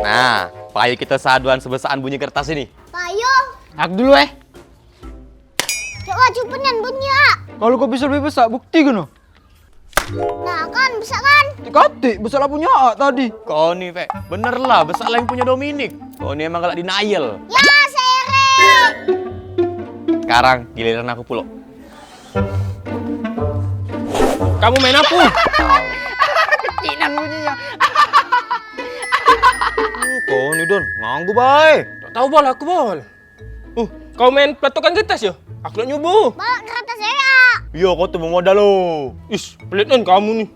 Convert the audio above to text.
Nah, payo kita saduan sebesaan bunyi kertas ini. Payo. Aku dulu Coba cupenan bunyi. Kalau kau bisa lebih besar, bukti gak no? Nah kan bisa kan? Dikati, besar lah punya tadi. Kau nih, Pe. Bener lah, besar lah yang punya Dominic. Kau nih emang galak denial. Ya sere. Sekarang giliran aku pulok. Kamu main apa? Kecinan bunyinya. Kau nih Don, nganggu baik. Tak tahu bol, aku bol. Kau main peletokan kertas ya? Aku nak nyoba. Bawa kertas saya. Iya, kau tuh mau modal lo. Ish, pelit kan kamu nih.